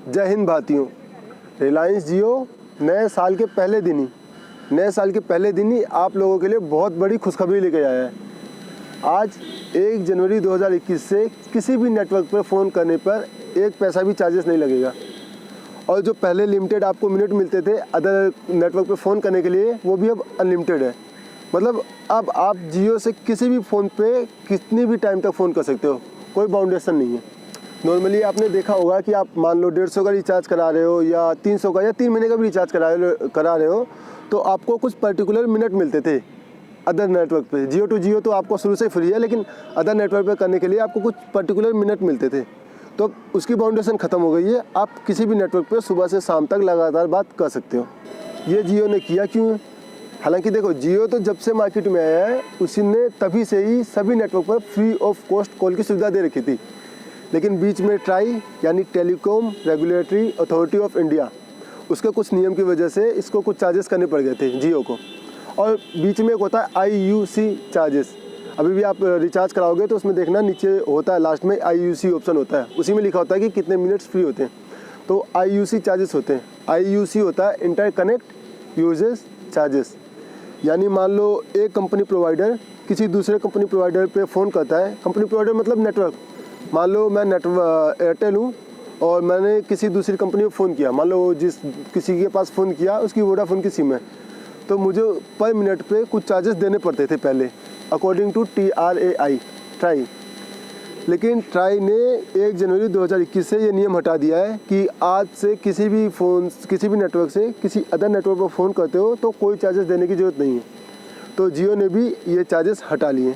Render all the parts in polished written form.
जय हिंद भाइयों। रिलायंस जियो नए साल के पहले दिन ही आप लोगों के लिए बहुत बड़ी खुशखबरी लेके आया है। आज 1 जनवरी 2021 से किसी भी नेटवर्क पर फ़ोन करने पर 1 पैसा भी चार्जेस नहीं लगेगा। और जो पहले लिमिटेड आपको मिनट मिलते थे अदर नेटवर्क पे फ़ोन करने के लिए, वो भी अब अनलिमिटेड है। मतलब अब आप जियो से किसी भी फ़ोन पे कितनी भी टाइम तक फ़ोन कर सकते हो, कोई बाउंडेशन नहीं है। नॉर्मली आपने देखा होगा कि आप मान लो 150 का रिचार्ज करा रहे हो या 300 का या 3 महीने का भी रिचार्ज करा रहे हो, तो आपको कुछ पर्टिकुलर मिनट मिलते थे अदर नेटवर्क पे। जियो टू जियो तो आपको शुरू से फ्री है, लेकिन अदर नेटवर्क पे करने के लिए आपको कुछ पर्टिकुलर मिनट मिलते थे। तो उसकी बाउंडेशन ख़त्म हो गई है। आप किसी भी नेटवर्क पे सुबह से शाम तक लगातार बात कर सकते हो। ये जियो ने किया क्यों है? हालांकि देखो, जियो तो जब से मार्केट में आया है उसी ने तभी से ही सभी नेटवर्क पर फ्री ऑफ कॉस्ट कॉल की सुविधा दे रखी थी। लेकिन बीच में ट्राई यानी telecom regulatory authority of India, उसके कुछ नियम की वजह से इसको कुछ चार्जेस करने पड़ गए थे जियो को। और बीच में एक होता है IUC चार्जेस। अभी भी आप रिचार्ज कराओगे तो उसमें देखना नीचे होता है, लास्ट में IUC ऑप्शन होता है, उसी में लिखा होता है कि कितने मिनट्स फ्री होते हैं। तो IUC चार्जेस होते हैं। IUC होता है इंटरकनेक्ट यूजेस चार्जेस। यानी मान लो एक कंपनी प्रोवाइडर किसी दूसरे कंपनी प्रोवाइडर पे फ़ोन करता है। कंपनी प्रोवाइडर मतलब नेटवर्क। मान लो मैं एयरटेल हूँ और मैंने किसी दूसरी कंपनी को फ़ोन किया, मान लो किसी के पास फ़ोन किया उसकी वोडाफोन की सिम है, तो मुझे पर मिनट पे कुछ चार्जेस देने पड़ते थे पहले, अकॉर्डिंग टू ट्राई। लेकिन ट्राई ने 1 जनवरी 2021 से ये नियम हटा दिया है कि आज से किसी भी नेटवर्क से किसी अदर नेटवर्क पर फ़ोन करते हो तो कोई चार्जेस देने की ज़रूरत नहीं है। तो जियो ने भी ये चार्जेस हटा लिए।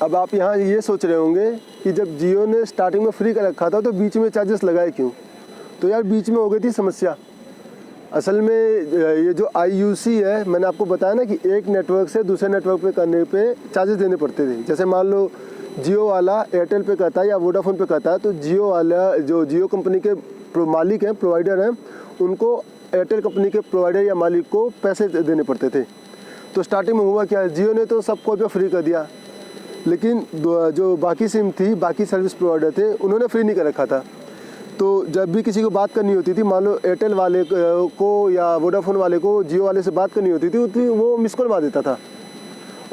अब आप यहाँ ये सोच रहे होंगे कि जब जियो ने स्टार्टिंग में फ्री कर रखा था तो बीच में चार्जेस लगाए क्यों? तो यार बीच में हो गई थी समस्या। असल में ये जो IUC है, मैंने आपको बताया ना कि एक नेटवर्क से दूसरे नेटवर्क पे करने पे चार्जेस देने पड़ते थे। जैसे मान लो जियो वाला एयरटेल पे करता है या वोडाफोन पे करता है, तो जियो वाला जो जियो कंपनी के मालिक हैं, प्रोवाइडर हैं, उनको एयरटेल कंपनी के प्रोवाइडर या मालिक को पैसे देने पड़ते थे। तो स्टार्टिंग में हुआ क्या, जियो ने तो सबको पे फ्री कर दिया, लेकिन जो बाकी सिम थी, बाकी सर्विस प्रोवाइडर थे, उन्होंने फ्री नहीं कर रखा था। तो जब भी किसी को बात करनी होती थी, मान लो एयरटेल वाले को या वोडाफोन वाले को जियो वाले से बात करनी होती थी, वो मिस कॉल मार देता था।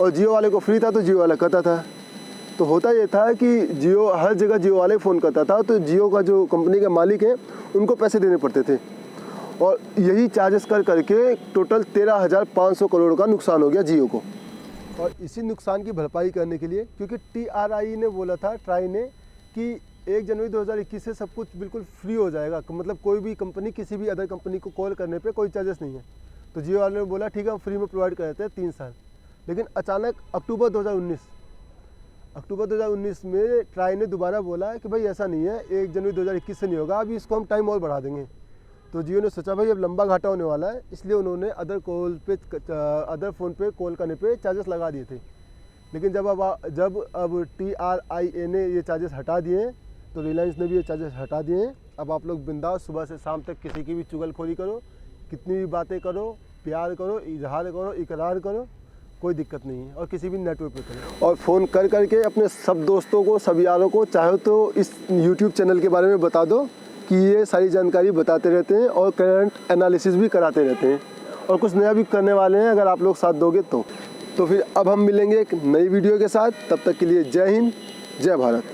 और जियो वाले को फ्री था तो जियो वाला करता था। तो होता ये था कि जियो हर जगह जियो वाले फ़ोन करता था, तो जियो का जो कंपनी के मालिक है उनको पैसे देने पड़ते थे। और यही चार्जेस कर करके टोटल 13,500 करोड़ का नुकसान हो गया जियो को। और इसी नुकसान की भरपाई करने के लिए, क्योंकि TRI ने बोला था, ट्राई ने, कि 1 जनवरी 2021 से सब कुछ बिल्कुल फ्री हो जाएगा, मतलब कोई भी कंपनी किसी भी अदर कंपनी को कॉल करने पे कोई चार्जेस नहीं है। तो जियो वाले ने बोला ठीक है, हम फ्री में प्रोवाइड कर देते हैं 3 साल। लेकिन अचानक अक्टूबर 2019 में ट्राई ने दोबारा बोला कि भाई ऐसा नहीं है, 1 जनवरी 2021 से नहीं होगा, अभी इसको हम टाइम और बढ़ा देंगे। तो जियो ने सोचा भाई अब लंबा घाटा होने वाला है, इसलिए उन्होंने अदर फ़ोन पे कॉल करने पे चार्जेस लगा दिए थे। लेकिन जब अब TRIA ने ये चार्जेस हटा दिए, तो रिलायंस ने भी ये चार्जेस हटा दिए। अब आप लोग बिंदास सुबह से शाम तक किसी की भी चुगलखोरी करो, कितनी भी बातें करो, प्यार करो, इजहार करो, इकरार करो, कोई दिक्कत नहीं है। और किसी भी नेटवर्क पे करो, और फ़ोन कर करके अपने सब दोस्तों को, सब यारों को, चाहे तो इस YouTube चैनल के बारे में बता दो कि ये सारी जानकारी बताते रहते हैं और करंट एनालिसिस भी कराते रहते हैं, और कुछ नया भी करने वाले हैं अगर आप लोग साथ दोगे तो फिर अब हम मिलेंगे एक नई वीडियो के साथ। तब तक के लिए जय हिंद, जय भारत।